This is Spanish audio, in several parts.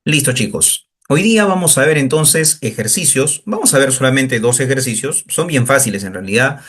Listo, chicos. Hoy día vamos a ver entonces ejercicios. Vamos a ver solamente dos ejercicios. Son bien fáciles en realidad.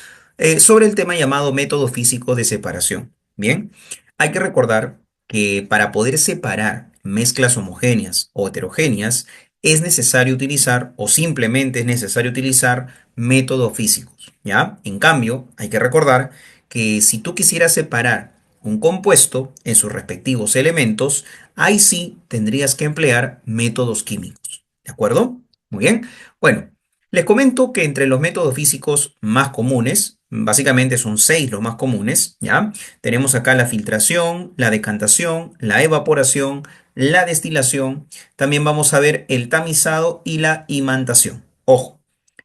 Sobre el tema llamado método físico de separación. Bien, hay que recordar que para poder separar mezclas homogéneas o heterogéneas es necesario utilizar o simplemente es necesario utilizar métodos físicos. ¿Ya? En cambio, hay que recordar que si tú quisieras separar un compuesto en sus respectivos elementos, ahí sí tendrías que emplear métodos químicos. ¿De acuerdo? Muy bien. Bueno, les comento que entre los métodos físicos más comunes, básicamente son seis los más comunes, ¿ya? Tenemos acá la filtración, la decantación, la evaporación, la destilación. También vamos a ver el tamizado y la imantación. Ojo,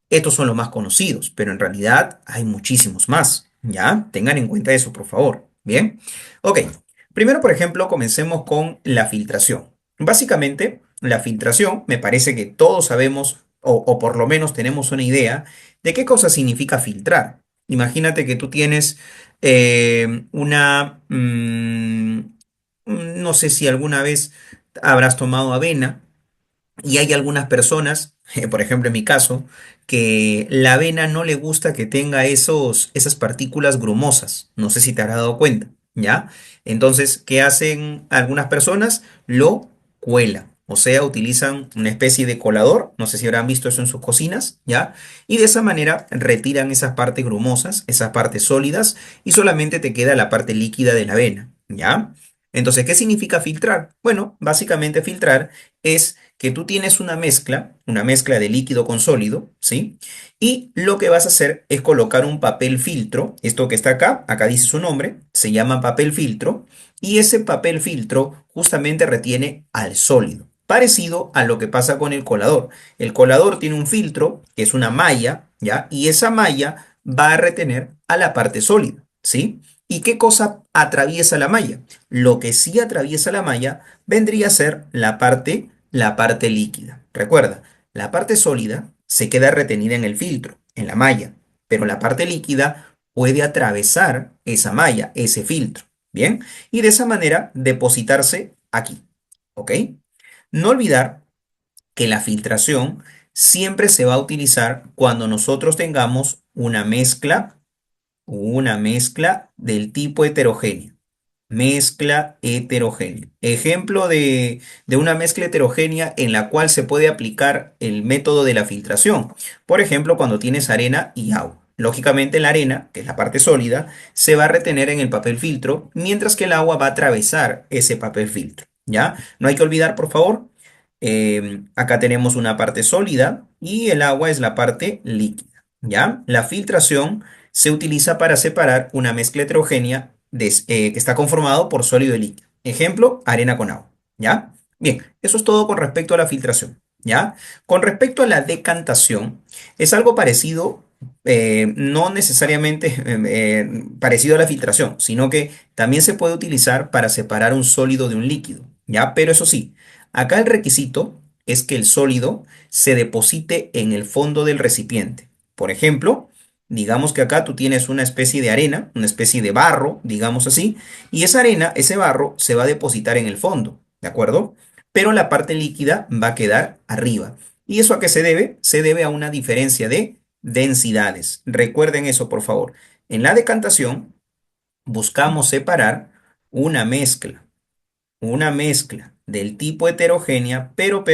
estos son los más conocidos, pero en realidad hay muchísimos más, ¿ya? Tengan en cuenta eso, por favor. Bien. Ok. Primero, por ejemplo, comencemos con la filtración. Básicamente, la filtración, me parece que todos sabemos, o por lo menos tenemos una idea de qué cosa significa filtrar. Imagínate que tú tienes no sé si alguna vez habrás tomado avena y hay algunas personas, por ejemplo en mi caso, que la avena no le gusta que tenga esas partículas grumosas. No sé si te has dado cuenta, ¿ya? Entonces, ¿qué hacen algunas personas? Lo cuelan. O sea, utilizan una especie de colador, no sé si habrán visto eso en sus cocinas, ¿ya? Y de esa manera retiran esas partes grumosas, esas partes sólidas, y solamente te queda la parte líquida de la avena, ¿ya? Entonces, ¿qué significa filtrar? Bueno, básicamente filtrar es que tú tienes una mezcla de líquido con sólido, ¿sí? Y lo que vas a hacer es colocar un papel filtro, esto que está acá, acá dice su nombre, se llama papel filtro, y ese papel filtro justamente retiene al sólido, parecido a lo que pasa con el colador. El colador tiene un filtro, que es una malla, ¿ya? Y esa malla va a retener a la parte sólida, ¿sí? ¿Y qué cosa atraviesa la malla? Lo que sí atraviesa la malla vendría a ser la parte líquida. Recuerda, la parte sólida se queda retenida en el filtro, en la malla, pero la parte líquida puede atravesar esa malla, ese filtro. Bien, y de esa manera depositarse aquí. ¿Ok? No olvidar que la filtración siempre se va a utilizar cuando nosotros tengamos una mezcla del tipo heterogéneo. Mezcla heterogénea. Ejemplo de una mezcla heterogénea en la cual se puede aplicar el método de la filtración. Por ejemplo, cuando tienes arena y agua. Lógicamente la arena, que es la parte sólida, se va a retener en el papel filtro, mientras que el agua va a atravesar ese papel filtro. ¿Ya? No hay que olvidar, por favor, acá tenemos una parte sólida y el agua es la parte líquida. ¿Ya? La filtración se utiliza para separar una mezcla heterogénea que está conformado por sólido y líquido. Ejemplo, arena con agua. ¿Ya? Bien, eso es todo con respecto a la filtración. ¿Ya? Con respecto a la decantación, es algo parecido, no necesariamente parecido a la filtración, sino que también se puede utilizar para separar un sólido de un líquido. ¿Ya? Pero eso sí, acá el requisito es que el sólido se deposite en el fondo del recipiente. Por ejemplo, digamos que acá tú tienes una especie de arena, una especie de barro, digamos así, y esa arena, ese barro, se va a depositar en el fondo, ¿de acuerdo? Pero la parte líquida va a quedar arriba. ¿Y eso a qué se debe? Se debe a una diferencia de densidades. Recuerden eso, por favor. En la decantación buscamos separar una mezcla una mezcla del tipo heterogénea, pero,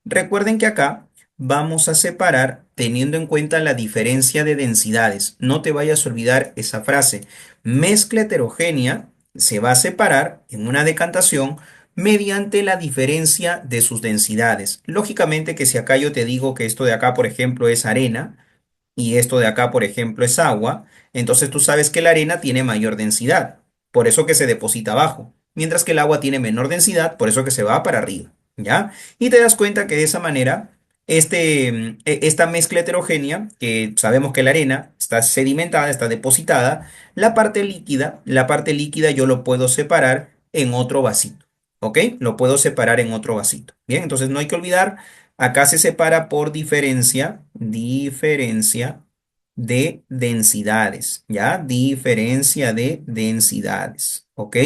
recuerden que acá vamos a separar teniendo en cuenta la diferencia de densidades. No te vayas a olvidar esa frase. Mezcla heterogénea se va a separar en una decantación mediante la diferencia de sus densidades. Lógicamente que si acá yo te digo que esto de acá, por ejemplo, es arena, y esto de acá, por ejemplo, es agua, entonces tú sabes que la arena tiene mayor densidad, por eso que se deposita abajo, mientras que el agua tiene menor densidad, por eso que se va para arriba, ¿ya? Y te das cuenta que de esa manera, esta mezcla heterogénea, que sabemos que la arena está sedimentada, está depositada, la parte líquida yo lo puedo separar en otro vasito, ¿ok? Lo puedo separar en otro vasito. Bien, entonces no hay que olvidar. Acá se separa por diferencia de densidades, ¿ya? Diferencia de densidades, ¿ok?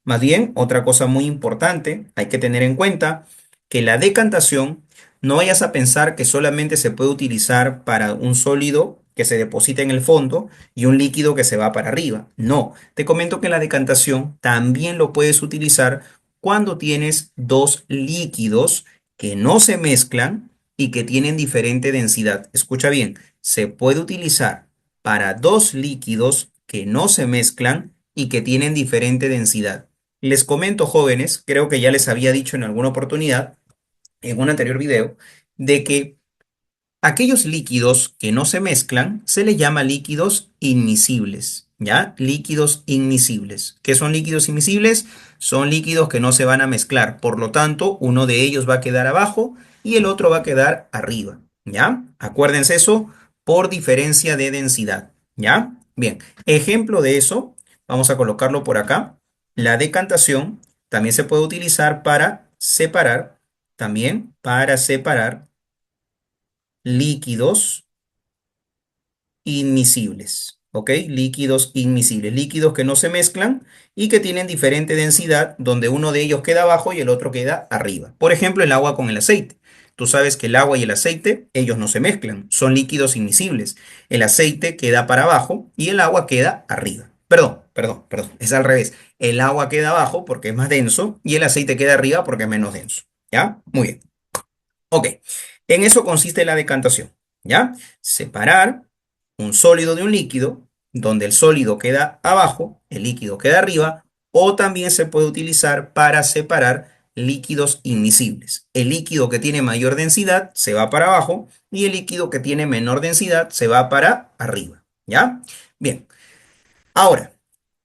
Más bien, otra cosa muy importante, hay que tener en cuenta que la decantación no vayas a pensar que solamente se puede utilizar para un sólido que se deposita en el fondo y un líquido que se va para arriba. No, te comento que la decantación también lo puedes utilizar cuando tienes dos líquidos que no se mezclan y que tienen diferente densidad. Escucha bien, se puede utilizar para dos líquidos que no se mezclan y que tienen diferente densidad. Les comento, jóvenes, creo que ya les había dicho en alguna oportunidad, en un anterior video, de que aquellos líquidos que no se mezclan se les llama líquidos inmiscibles, ¿ya? Líquidos inmiscibles. ¿Qué son líquidos inmiscibles? Son líquidos que no se van a mezclar, por lo tanto, uno de ellos va a quedar abajo y el otro va a quedar arriba, ¿ya? Acuérdense eso por diferencia de densidad, ¿ya? Bien, ejemplo de eso, vamos a colocarlo por acá. La decantación también se puede utilizar para separar, también para separar líquidos inmiscibles, ¿ok? Líquidos inmiscibles, líquidos que no se mezclan y que tienen diferente densidad, donde uno de ellos queda abajo y el otro queda arriba. Por ejemplo, el agua con el aceite. Tú sabes que el agua y el aceite, ellos no se mezclan, son líquidos inmiscibles. El aceite queda para abajo y el agua queda arriba. Perdón, es al revés. El agua queda abajo porque es más denso y el aceite queda arriba porque es menos denso. ¿Ya? Muy bien. Ok, en eso consiste la decantación, ¿ya? Separar un sólido de un líquido, donde el sólido queda abajo, el líquido queda arriba, o también se puede utilizar para separar líquidos inmiscibles. El líquido que tiene mayor densidad se va para abajo y el líquido que tiene menor densidad se va para arriba, ¿ya? Bien, ahora.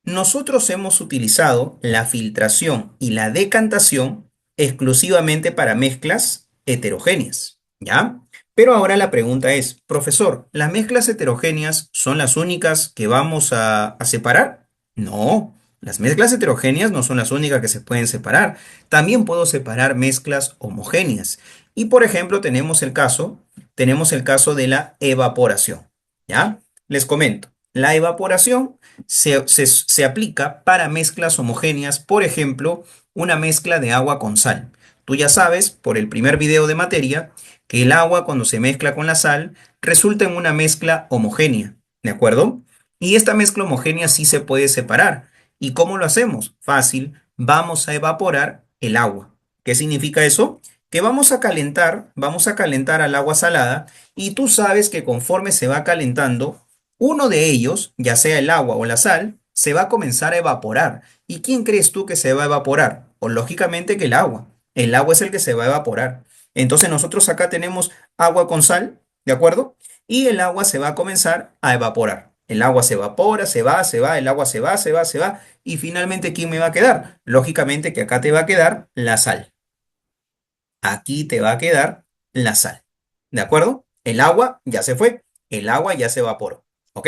Nosotros hemos utilizado la filtración y la decantación exclusivamente para mezclas heterogéneas, ¿ya? Pero ahora la pregunta es, profesor, ¿las mezclas heterogéneas son las únicas que vamos a separar? No, las mezclas heterogéneas no son las únicas que se pueden separar. También puedo separar mezclas homogéneas. Y por ejemplo, tenemos el caso de la evaporación, ¿ya? Les comento, la evaporación se aplica para mezclas homogéneas, por ejemplo, una mezcla de agua con sal. Tú ya sabes, por el primer video de materia, que el agua cuando se mezcla con la sal resulta en una mezcla homogénea, ¿de acuerdo? Y esta mezcla homogénea sí se puede separar. ¿Y cómo lo hacemos? Fácil, vamos a evaporar el agua. ¿Qué significa eso? Que vamos a calentar al agua salada y tú sabes que conforme se va calentando, uno de ellos, ya sea el agua o la sal, se va a comenzar a evaporar. ¿Y quién crees tú que se va a evaporar? O lógicamente que el agua. El agua es el que se va a evaporar. Entonces nosotros acá tenemos agua con sal, ¿de acuerdo? Y el agua se va a comenzar a evaporar. El agua se evapora, se va, el agua se va. Y finalmente, ¿quién me va a quedar? Lógicamente que acá te va a quedar la sal. Aquí te va a quedar la sal. ¿De acuerdo? El agua ya se fue, el agua ya se evaporó. ¿Ok?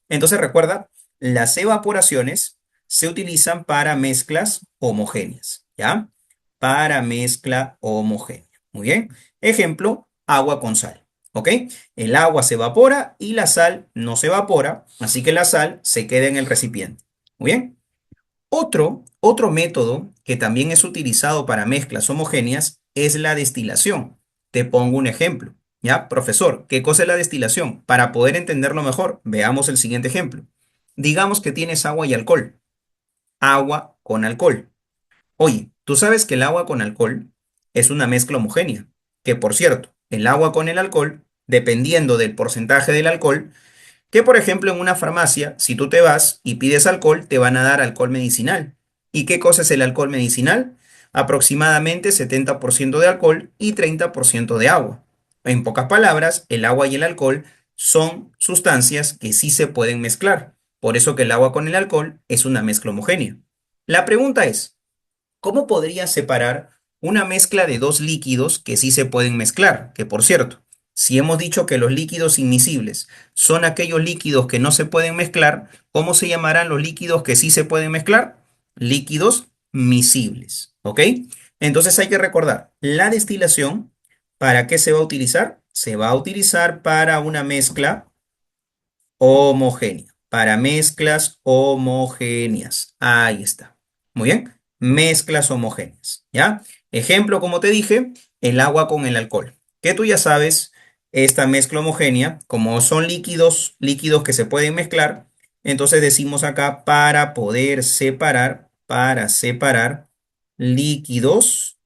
Entonces recuerda, las evaporaciones se utilizan para mezclas homogéneas. ¿Ya? Para mezcla homogénea. Muy bien. Ejemplo, agua con sal. ¿Ok? El agua se evapora y la sal no se evapora, así que la sal se queda en el recipiente. Muy bien. Otro método que también es utilizado para mezclas homogéneas es la destilación. Te pongo un ejemplo. ¿Ya? Profesor, ¿qué cosa es la destilación? Para poder entenderlo mejor, veamos el siguiente ejemplo. Digamos que tienes agua y alcohol. Agua con alcohol. Oye, tú sabes que el agua con alcohol es una mezcla homogénea. Que por cierto, el agua con el alcohol, dependiendo del porcentaje del alcohol, que por ejemplo en una farmacia, si tú te vas y pides alcohol, te van a dar alcohol medicinal. ¿Y qué cosa es el alcohol medicinal? Aproximadamente 70% de alcohol y 30% de agua. En pocas palabras, el agua y el alcohol son sustancias que sí se pueden mezclar. Por eso que el agua con el alcohol es una mezcla homogénea. La pregunta es, ¿cómo podría separar una mezcla de dos líquidos que sí se pueden mezclar? Que por cierto, si hemos dicho que los líquidos inmiscibles son aquellos líquidos que no se pueden mezclar, ¿cómo se llamarán los líquidos que sí se pueden mezclar? Líquidos miscibles, ¿ok? Entonces hay que recordar, la destilación, ¿para qué se va a utilizar? Se va a utilizar para una mezcla homogénea, para mezclas homogéneas. Ahí está. Muy bien, mezclas homogéneas, ¿ya? Ejemplo, como te dije, el agua con el alcohol. Que tú ya sabes, esta mezcla homogénea, como son líquidos, líquidos que se pueden mezclar, entonces decimos acá para separar líquidos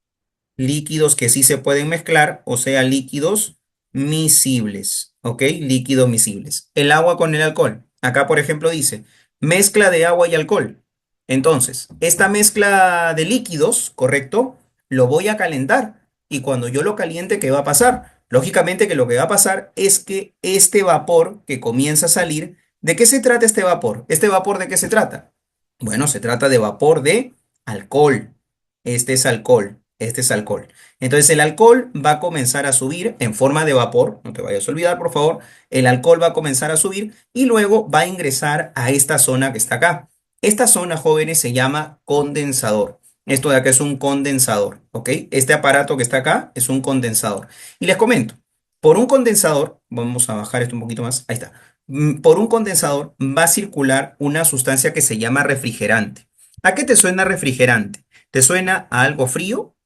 líquidos que sí se pueden mezclar, o sea, líquidos miscibles, ¿ok? Líquidos miscibles. El agua con el alcohol. Acá, por ejemplo, dice mezcla de agua y alcohol. Entonces, esta mezcla de líquidos, ¿correcto? Lo voy a calentar. Y cuando yo lo caliente, ¿qué va a pasar? Lógicamente que lo que va a pasar es que este vapor que comienza a salir, ¿de qué se trata este vapor? ¿Este vapor de qué se trata? Bueno, se trata de vapor de alcohol. Este es alcohol, este es alcohol. Entonces el alcohol va a comenzar a subir en forma de vapor, no te vayas a olvidar, por favor. El alcohol va a comenzar a subir y luego va a ingresar a esta zona que está acá. Esta zona, jóvenes, se llama condensador. Esto de acá es un condensador, ¿ok? Este aparato que está acá es un condensador. Y les comento, por un condensador, vamos a bajar esto un poquito más, ahí está. Por un condensador va a circular una sustancia que se llama refrigerante. ¿A qué te suena refrigerante? ¿Te suena a algo frío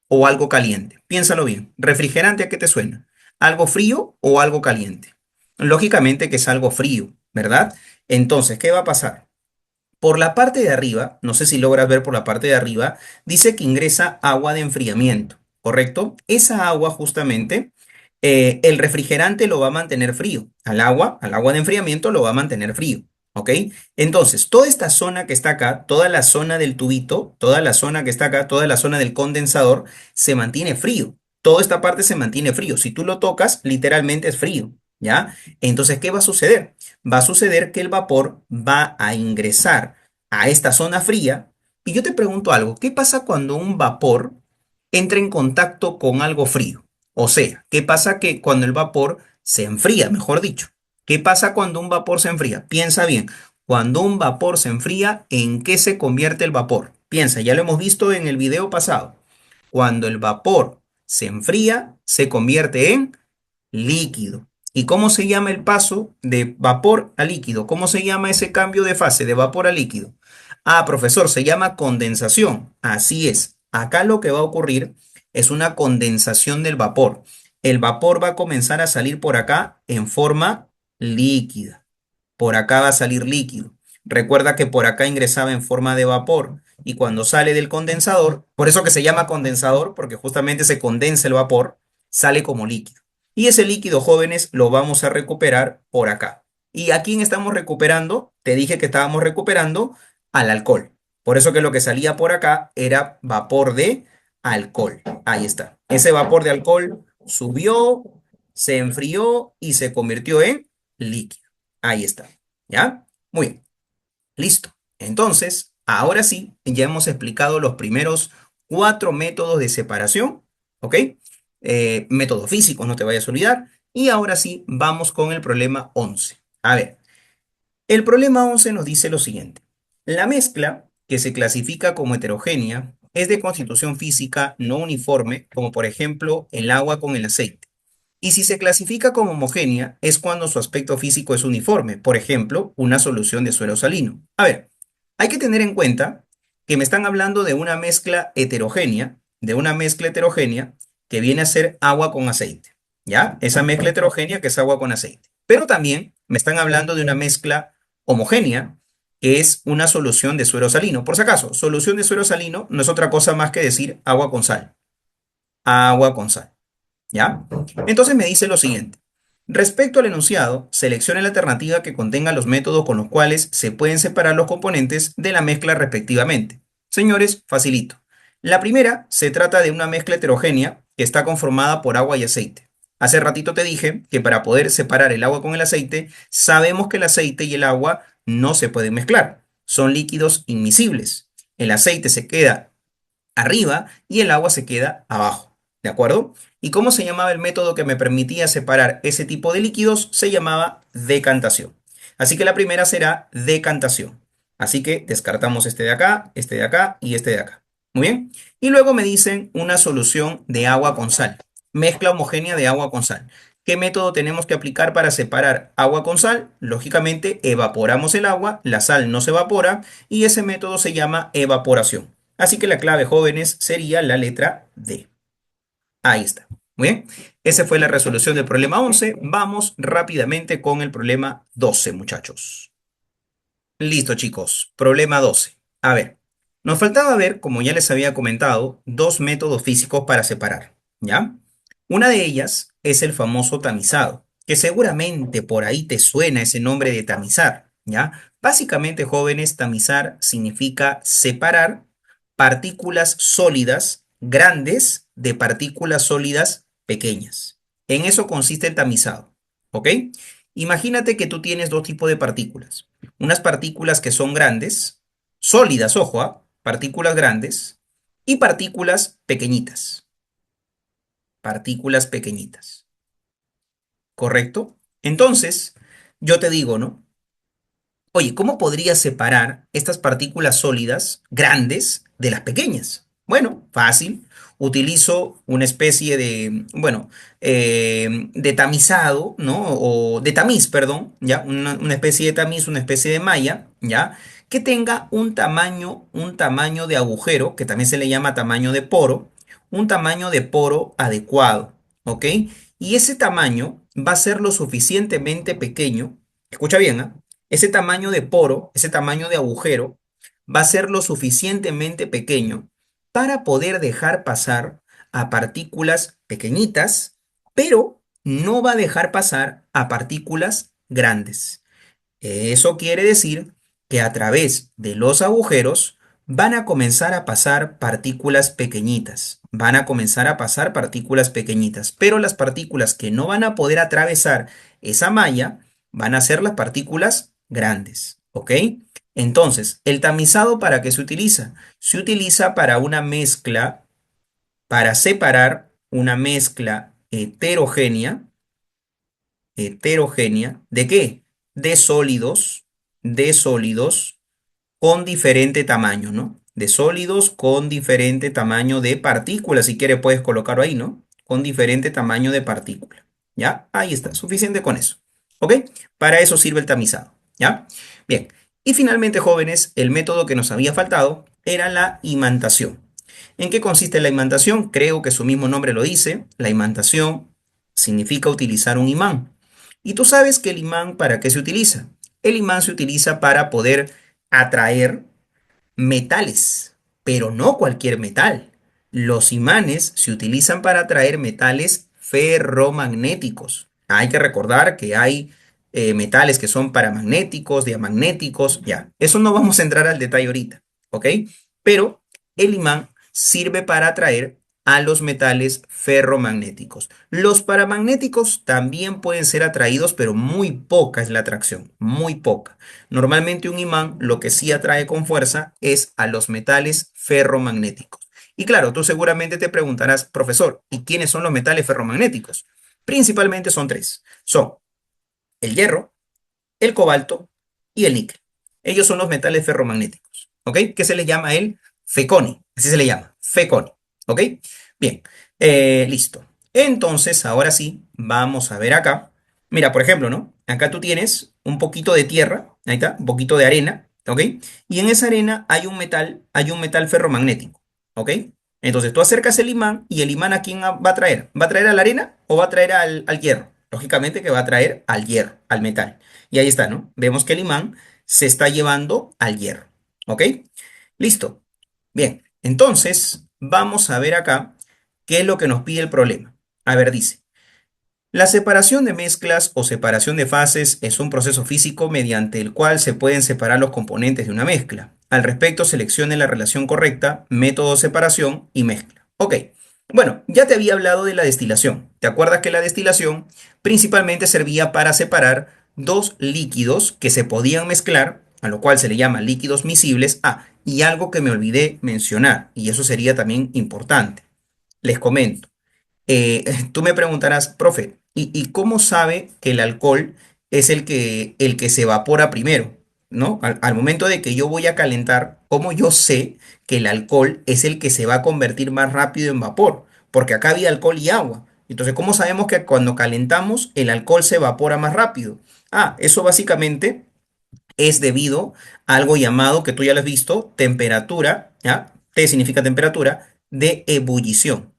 o algo caliente? Piénsalo bien. ¿Refrigerante a qué te suena? ¿Algo frío o algo caliente? Lógicamente que es algo frío, ¿verdad? Entonces, ¿qué va a pasar? Por la parte de arriba, no sé si logras ver por la parte de arriba, dice que ingresa agua de enfriamiento, ¿correcto? Esa agua justamente, el refrigerante lo va a mantener frío. Al agua de enfriamiento lo va a mantener frío, ¿ok? Entonces, toda esta zona que está acá, toda la zona del tubito, toda la zona que está acá, toda la zona del condensador, se mantiene frío. Toda esta parte se mantiene frío. Si tú lo tocas, literalmente es frío, ¿ya? Entonces, ¿qué va a suceder? Va a suceder que el vapor va a ingresar a esta zona fría. Y yo te pregunto algo, ¿qué pasa cuando un vapor entra en contacto con algo frío? O sea, ¿qué pasa que cuando el vapor se enfría, mejor dicho? ¿Qué pasa cuando un vapor se enfría? Piensa bien, cuando un vapor se enfría, ¿en qué se convierte el vapor? Piensa, ya lo hemos visto en el video pasado. Cuando el vapor se enfría, se convierte en líquido. ¿Y cómo se llama el paso de vapor a líquido? ¿Cómo se llama ese cambio de fase de vapor a líquido? Ah, profesor, se llama condensación. Así es. Acá lo que va a ocurrir es una condensación del vapor. El vapor va a comenzar a salir por acá en forma líquida. Por acá va a salir líquido. Recuerda que por acá ingresaba en forma de vapor y cuando sale del condensador, por eso que se llama condensador, porque justamente se condensa el vapor, sale como líquido. Y ese líquido, jóvenes, lo vamos a recuperar por acá. ¿Y a quién estamos recuperando? Te dije que estábamos recuperando al alcohol. Por eso que lo que salía por acá era vapor de alcohol. Ahí está. Ese vapor de alcohol subió, se enfrió y se convirtió en líquido. Ahí está. ¿Ya? Muy bien. Listo. Entonces, ahora sí, ya hemos explicado los primeros cuatro métodos de separación. ¿Ok? Métodos físicos, no te vayas a olvidar. Y ahora sí, vamos con el problema 11. A ver, el problema 11 nos dice lo siguiente. La mezcla, que se clasifica como heterogénea, es de constitución física no uniforme, como por ejemplo el agua con el aceite. Y si se clasifica como homogénea, es cuando su aspecto físico es uniforme, por ejemplo, una solución de suero salino. A ver, hay que tener en cuenta que me están hablando de una mezcla heterogénea que viene a ser agua con aceite, ¿ya? Esa mezcla heterogénea que es agua con aceite. Pero también me están hablando de una mezcla homogénea que es una solución de suero salino. Por si acaso, solución de suero salino no es otra cosa más que decir agua con sal. Agua con sal. ¿Ya? Entonces me dice lo siguiente. Respecto al enunciado, seleccione la alternativa que contenga los métodos con los cuales se pueden separar los componentes de la mezcla respectivamente. Señores, facilito. La primera se trata de una mezcla heterogénea que está conformada por agua y aceite. Hace ratito te dije que para poder separar el agua con el aceite, sabemos que el aceite y el agua no se pueden mezclar. Son líquidos inmiscibles. El aceite se queda arriba y el agua se queda abajo. ¿De acuerdo? ¿Y cómo se llamaba el método que me permitía separar ese tipo de líquidos? Se llamaba decantación. Así que la primera será decantación. Así que descartamos este de acá y este de acá. Muy bien. Y luego me dicen una solución de agua con sal. Mezcla homogénea de agua con sal. ¿Qué método tenemos que aplicar para separar agua con sal? Lógicamente, evaporamos el agua, la sal no se evapora y ese método se llama evaporación. Así que la clave, jóvenes, sería la letra D. Ahí está. Muy bien. Esa fue la resolución del problema 11. Vamos rápidamente con el problema 12, muchachos. Listo, chicos. Problema 12. A ver, nos faltaba ver, como ya les había comentado, dos métodos físicos para separar, ¿ya? Una de ellas es el famoso tamizado, que seguramente por ahí te suena ese nombre de tamizar, ¿ya? Básicamente, jóvenes, tamizar significa separar partículas sólidas grandes de partículas sólidas pequeñas. En eso consiste el tamizado, ¿ok? Imagínate que tú tienes dos tipos de partículas, unas partículas que son grandes, sólidas, ojo, partículas grandes y partículas pequeñitas, ¿correcto? Entonces, yo te digo, ¿no? Oye, ¿cómo podrías separar estas partículas sólidas grandes de las pequeñas? Bueno, fácil. Utilizo una especie de, bueno, de tamizado, ¿no? O de tamiz, perdón, ¿ya? Una especie de tamiz, una especie de malla, ¿ya? Que tenga un tamaño de agujero, que también se le llama tamaño de poro, un tamaño de poro adecuado, ¿ok? Y ese tamaño va a ser lo suficientemente pequeño, escucha bien, ¿ah? Ese tamaño de poro, ese tamaño de agujero, va a ser lo suficientemente pequeño para poder dejar pasar a partículas pequeñitas, pero no va a dejar pasar a partículas grandes. Eso quiere decir que a través de los agujeros van a comenzar a pasar partículas pequeñitas, van a comenzar a pasar partículas pequeñitas, pero las partículas que no van a poder atravesar esa malla van a ser las partículas grandes, ¿ok? Entonces, ¿el tamizado para qué se utiliza? Se utiliza para una mezcla, para separar una mezcla heterogénea, ¿de qué? De sólidos con diferente tamaño, ¿no? De sólidos con diferente tamaño de partículas, si quieres puedes colocarlo ahí, ¿no? Con diferente tamaño de partícula, ¿ya? Ahí está, suficiente con eso, ¿ok? Para eso sirve el tamizado, ¿ya? Bien, y finalmente, jóvenes, el método que nos había faltado era la imantación. ¿En qué consiste la imantación? Creo que su mismo nombre lo dice. La imantación significa utilizar un imán. Y tú sabes que el imán, ¿para qué se utiliza? El imán se utiliza para poder atraer metales, pero no cualquier metal. Los imanes se utilizan para atraer metales ferromagnéticos. Hay que recordar que hay metales que son paramagnéticos, diamagnéticos, ya. Eso no vamos a entrar al detalle ahorita, ¿ok? Pero el imán sirve para atraer a los metales ferromagnéticos. Los paramagnéticos también pueden ser atraídos, pero muy poca es la atracción, muy poca. Normalmente un imán lo que sí atrae con fuerza es a los metales ferromagnéticos. Y claro, tú seguramente te preguntarás, profesor, ¿y quiénes son los metales ferromagnéticos? Principalmente son tres. Son el hierro, el cobalto y el níquel. Ellos son los metales ferromagnéticos, ¿ok? Que se les llama el feconi, así se le llama, feconi, ¿ok? Bien, listo. Entonces, ahora sí, vamos a ver acá. Mira, por ejemplo, ¿no? Acá tú tienes un poquito de tierra, ahí está, un poquito de arena, ¿ok? Y en esa arena hay un metal ferromagnético, ¿ok? Entonces tú acercas el imán y el imán ¿a quién va a traer? ¿Va a traer a la arena o va a traer al hierro? Lógicamente que va a traer al hierro, al metal. Y ahí está, ¿no? Vemos que el imán se está llevando al hierro. ¿Ok? Listo. Bien, entonces vamos a ver acá qué es lo que nos pide el problema. A ver, dice, la separación de mezclas o separación de fases es un proceso físico mediante el cual se pueden separar los componentes de una mezcla. Al respecto, seleccione la relación correcta, método de separación y mezcla. Ok, bueno, ya te había hablado de la destilación. ¿Te acuerdas que la destilación principalmente servía para separar dos líquidos que se podían mezclar, a lo cual se le llama líquidos miscibles? Ah, y algo que me olvidé mencionar, y eso sería también importante. Les comento. Tú me preguntarás, profe, ¿y cómo sabe que el alcohol es el que se evapora primero? ¿No? Al momento de que yo voy a calentar, ¿cómo yo sé que el alcohol es el que se va a convertir más rápido en vapor? Porque acá había alcohol y agua. Entonces, ¿cómo sabemos que cuando calentamos el alcohol se evapora más rápido? Ah, eso básicamente es debido a algo llamado, que tú ya lo has visto, temperatura, ¿ya? T significa temperatura de ebullición.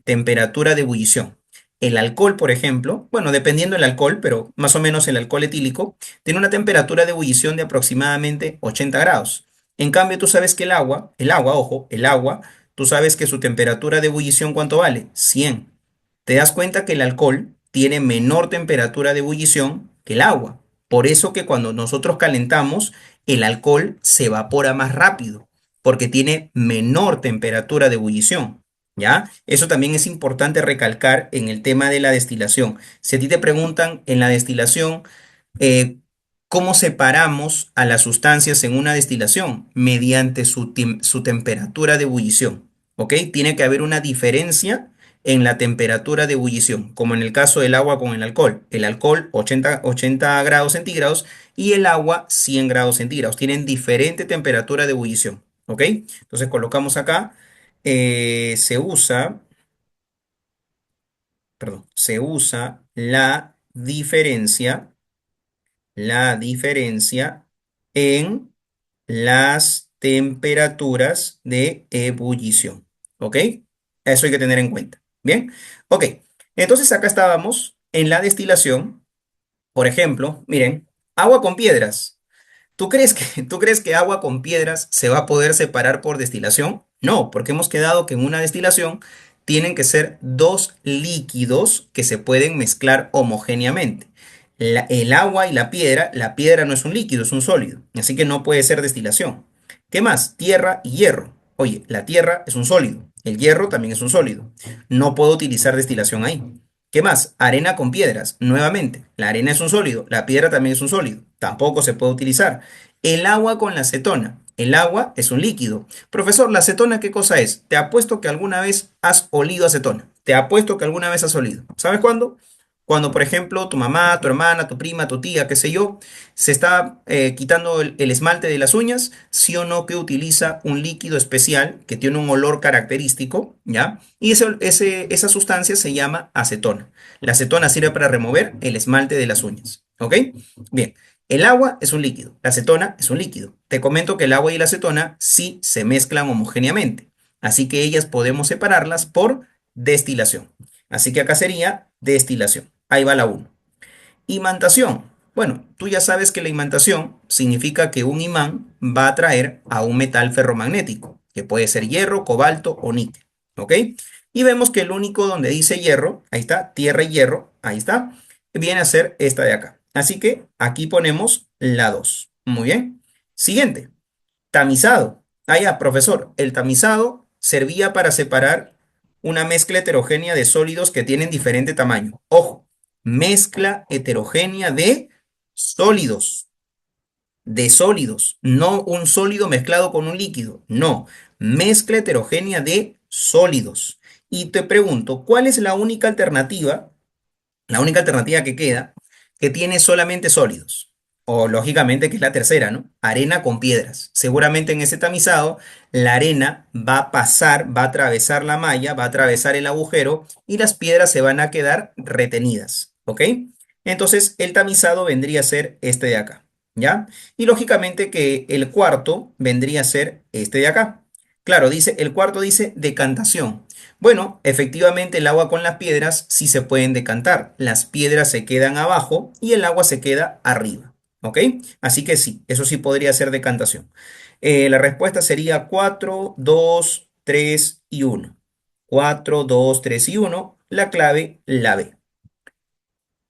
Temperatura de ebullición. El alcohol, por ejemplo, bueno, dependiendo del alcohol, pero más o menos el alcohol etílico, tiene una temperatura de ebullición de aproximadamente 80 grados. En cambio, tú sabes que ojo, el agua, tú sabes que su temperatura de ebullición, ¿cuánto vale? 100. Te das cuenta que el alcohol tiene menor temperatura de ebullición que el agua. Por eso que cuando nosotros calentamos, el alcohol se evapora más rápido, porque tiene menor temperatura de ebullición. ¿Ya? Eso también es importante recalcar en el tema de la destilación. Si a ti te preguntan en la destilación, eh, ¿cómo separamos a las sustancias en una destilación? Mediante su temperatura de ebullición. ¿Ok? Tiene que haber una diferencia en la temperatura de ebullición, como en el caso del agua con el alcohol. El alcohol 80 grados centígrados y el agua 100 grados centígrados. Tienen diferente temperatura de ebullición. ¿Ok? Entonces colocamos acá se usa, perdón, se usa la diferencia en las temperaturas de ebullición. ¿Ok? Eso hay que tener en cuenta. Bien, ok. Entonces acá estábamos en la destilación. Por ejemplo, miren, agua con piedras. ¿Tú crees que agua con piedras se va a poder separar por destilación? No, porque hemos quedado que en una destilación tienen que ser dos líquidos que se pueden mezclar homogéneamente. El agua y la piedra no es un líquido, es un sólido, así que no puede ser destilación. ¿Qué más? Tierra y hierro. Oye, la tierra es un sólido, el hierro también es un sólido. No puedo utilizar destilación ahí. ¿Qué más? Arena con piedras. Nuevamente, la arena es un sólido, la piedra también es un sólido. Tampoco se puede utilizar. El agua con la acetona. El agua es un líquido. Profesor, ¿la acetona qué cosa es? Te apuesto que alguna vez has olido acetona. Te apuesto que alguna vez has olido. ¿Sabes cuándo? Cuando, por ejemplo, tu mamá, tu hermana, tu prima, tu tía, qué sé yo, se está quitando el esmalte de las uñas, sí o no que utiliza un líquido especial que tiene un olor característico, ¿ya? Y esa sustancia se llama acetona. La acetona sirve para remover el esmalte de las uñas, ¿ok? Bien, el agua es un líquido, la acetona es un líquido. Te comento que el agua y la acetona sí se mezclan homogéneamente, así que ellas podemos separarlas por destilación. Así que acá sería destilación. Ahí va la uno. Imantación. Bueno, tú ya sabes que la imantación significa que un imán va a atraer a un metal ferromagnético, que puede ser hierro, cobalto o níquel. ¿Ok? Y vemos que el único donde dice hierro, ahí está, tierra y hierro, ahí está, viene a ser esta de acá. Así que aquí ponemos la 2. Muy bien. Siguiente. Tamizado. Ah, ya, profesor, el tamizado servía para separar una mezcla heterogénea de sólidos que tienen diferente tamaño. Ojo, mezcla heterogénea de sólidos, no un sólido mezclado con un líquido, no, mezcla heterogénea de sólidos. Y te pregunto, ¿cuál es la única alternativa? La única alternativa que queda, que tiene solamente sólidos. O lógicamente que es la tercera, ¿no? Arena con piedras. Seguramente en ese tamizado la arena va a pasar, va a atravesar la malla, va a atravesar el agujero y las piedras se van a quedar retenidas, ¿ok? Entonces el tamizado vendría a ser este de acá, ¿ya? Y lógicamente que el cuarto vendría a ser este de acá. Claro, el cuarto dice decantación. Bueno, efectivamente el agua con las piedras sí se pueden decantar. Las piedras se quedan abajo y el agua se queda arriba. ¿Ok? Así que sí, eso sí podría ser decantación. La respuesta sería 4, 2, 3 y 1. 4, 2, 3 y 1. La clave, la B.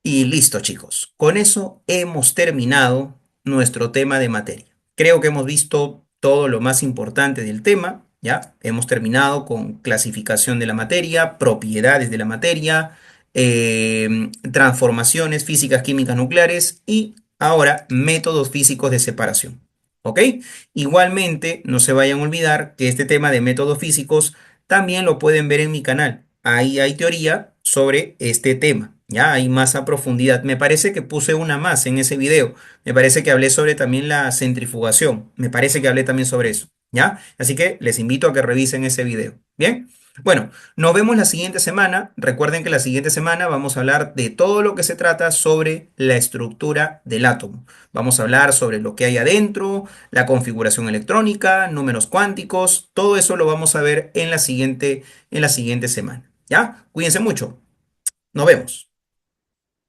Y listo, chicos. Con eso hemos terminado nuestro tema de materia. Creo que hemos visto todo lo más importante del tema, ¿ya? Hemos terminado con clasificación de la materia, propiedades de la materia, transformaciones físicas, químicas, nucleares y ahora métodos físicos de separación. ¿Ok? Igualmente, no se vayan a olvidar que este tema de métodos físicos también lo pueden ver en mi canal. Ahí hay teoría sobre este tema. Ya hay más a profundidad. Me parece que puse una más en ese video. Me parece que hablé sobre también la centrifugación. Me parece que hablé también sobre eso. ¿Ya? Así que les invito a que revisen ese video. Bien. Bueno, nos vemos la siguiente semana. Recuerden que la siguiente semana vamos a hablar de todo lo que se trata sobre la estructura del átomo. Vamos a hablar sobre lo que hay adentro, la configuración electrónica, números cuánticos, todo eso lo vamos a ver en la siguiente semana. ¿Ya? Cuídense mucho. Nos vemos.